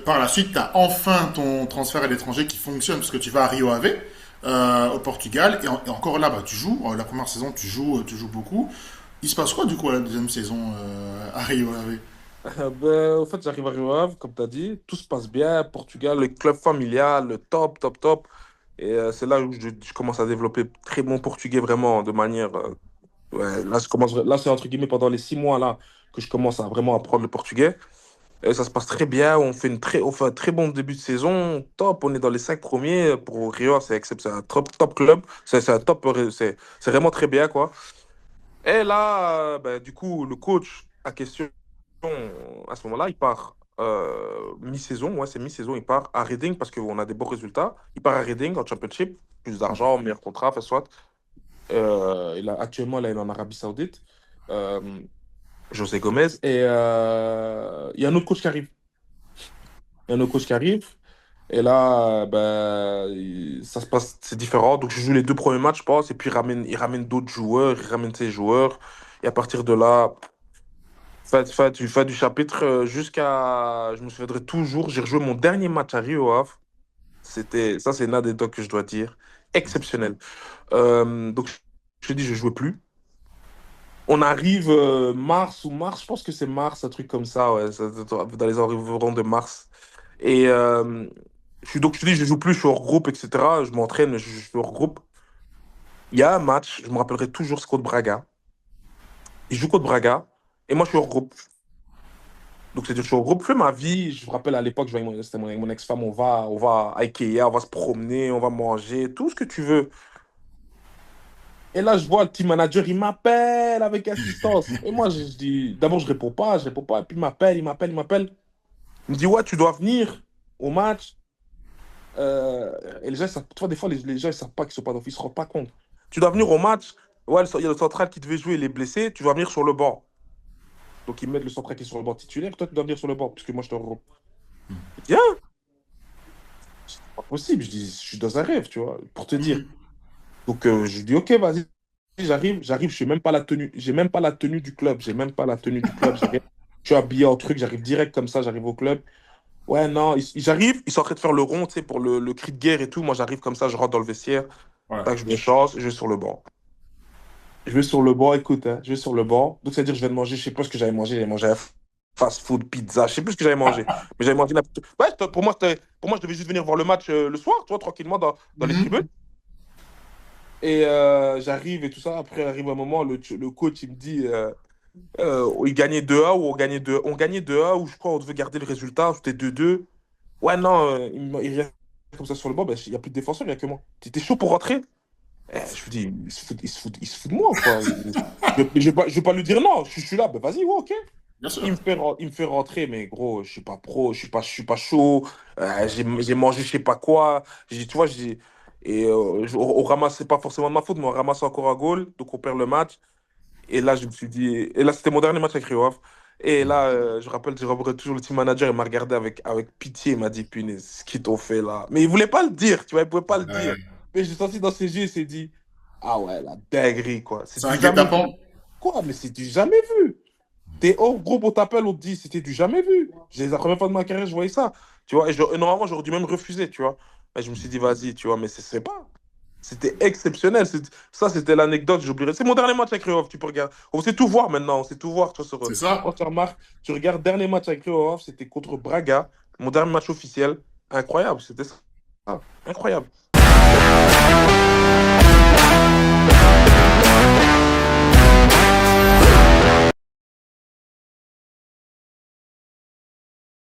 par la suite, tu as enfin ton transfert à l'étranger qui fonctionne parce que tu vas à Rio Ave, au Portugal. Et encore là, bah, tu joues. La première saison, tu joues beaucoup. Il se passe quoi du coup à la deuxième saison à Rio Ave? Au fait, j'arrive à Rio Ave, comme tu as dit, tout se passe bien. Portugal, le club familial, le top, top, top. Et c'est là où je commence à développer très bon portugais, vraiment, de manière. Ouais, là, là, c'est entre guillemets pendant les 6 mois là que je commence à vraiment apprendre le portugais. Et ça se passe très bien. On fait un très bon début de saison. Top. On est dans les 5 premiers. Pour Rio, c'est exceptionnel. C'est un top, top club. C'est un top. C'est vraiment très bien, quoi. Et là, ben, du coup, le coach à question, à ce moment-là, il part mi-saison. Ouais, c'est mi-saison. Il part à Reading parce qu'on a des bons résultats. Il part à Reading en Championship. Plus d'argent, meilleur contrat, fait soit. Actuellement, là, il est en Arabie Saoudite. Euh, José Gomez. Et il y a un autre coach qui arrive. Il y a un autre coach qui arrive. Et là, ben, ça se passe, c'est différent. Donc, je joue les 2 premiers matchs, je pense. Et puis, il ramène d'autres joueurs. Il ramène ses joueurs. Et à partir de là, fin du chapitre jusqu'à. Je me souviendrai toujours. J'ai rejoué mon dernier match à Rio Ave. Ça, c'est une anecdote que je dois dire. Exceptionnel. Donc, je te dis, je ne jouais plus. On arrive mars, je pense que c'est mars, un truc comme ça, ouais, dans les environs de mars. Et donc, je te dis, je joue plus, je suis hors groupe, etc. Je m'entraîne, mais je suis hors groupe. Il y a un match, je me rappellerai toujours, c'est contre Braga. Il joue contre Braga, et moi, je suis hors groupe. Donc, c'est-à-dire, je suis hors groupe, je fais ma vie. Je me rappelle à l'époque, je vais c'était avec mon ex-femme, on va à Ikea, on va se promener, on va manger, tout ce que tu veux. Et là, je vois le team manager, il m'appelle avec insistance. Et moi, je dis, d'abord, je réponds pas. Et puis, il m'appelle, il m'appelle, il m'appelle. Il me dit, ouais, tu dois venir au match. Et les gens, tu vois, des fois, les gens, ils savent pas qu'ils sont pas d'office, ils se rendent pas compte. Tu dois venir au match. Ouais, il y a le central qui devait jouer, il est blessé. Tu dois venir sur le banc. Donc, ils mettent le central qui est sur le banc titulaire. Toi, tu dois venir sur le banc, puisque moi, je te regroupe. Je dis, ah, c'est pas possible. Je dis, je suis dans un rêve, tu vois, pour te dire. Donc, je dis, ok, vas-y. J'arrive, je suis même pas la tenue. J'ai même pas la tenue du club. J'ai même pas la tenue du club. J'ai rien. Je suis habillé en truc, j'arrive direct comme ça, j'arrive au club. Ouais, non, j'arrive, ils sont en train de faire le rond, tu sais, pour le cri de guerre et tout. Moi, j'arrive comme ça, je rentre dans le vestiaire, Ouais. tac, je me change, je vais sur le banc. Je vais sur le banc, écoute, hein, je vais sur le banc. Donc, c'est-à-dire, je viens de manger, je sais pas ce que j'avais mangé. J'avais mangé un fast-food, pizza, je sais plus ce que j'avais mangé. Mais j'avais mangé Ouais, pour moi, je devais juste venir voir le match le soir, tu vois, tranquillement dans les tribunes. Mhm. Et j'arrive et tout ça. Après, arrive un moment, le coach, il me dit il gagnait 2-1 ou on gagnait 2-1 ou je crois on devait garder le résultat, c'était 2-2. Ouais, non, il revient comme ça sur le banc, ben, il n'y a plus de défenseur, il n'y a que moi. T'étais chaud pour rentrer? Je lui dis, il se fout de moi, quoi. Je vais pas lui dire non, je suis là, ben vas-y, ouais, ok. Bien sûr. Il me fait rentrer, mais gros, je suis pas pro, je suis pas chaud, j'ai mangé je sais pas quoi. Tu vois, et on ramasse, c'est pas forcément de ma faute, mais on ramasse encore un goal, donc on perd le match. Et là, je me suis dit, et là, c'était mon dernier match avec Rio Ave. Et là, je rappelle toujours le team manager, il m'a regardé avec pitié, il m'a dit, punaise, ce qu'ils t'ont fait là. Mais il voulait pas le dire, tu vois, il pouvait pas le dire. Ouais. Mais j'ai senti dans ses yeux, il s'est dit, ah ouais, la dinguerie, quoi. C'est C'est un du jamais guet-apens. vu. Quoi? Mais c'est du jamais vu. T'es hors groupe, on t'appelle, on te dit, c'était du jamais vu. C'est la première fois de ma carrière, je voyais ça. Tu vois, et normalement, j'aurais dû même refuser, tu vois. Mais je me suis dit, vas-y, tu vois, mais c'est pas. C'était exceptionnel. Ça, c'était l'anecdote, j'oublierai. C'est mon dernier match avec Rio Ave, tu peux regarder. On sait tout voir maintenant, on sait tout voir. Tu vois, C'est ça. quand tu remarques, tu regardes dernier match avec Rio Ave, c'était contre Braga, mon dernier match officiel. Incroyable, c'était ça. Ah, incroyable.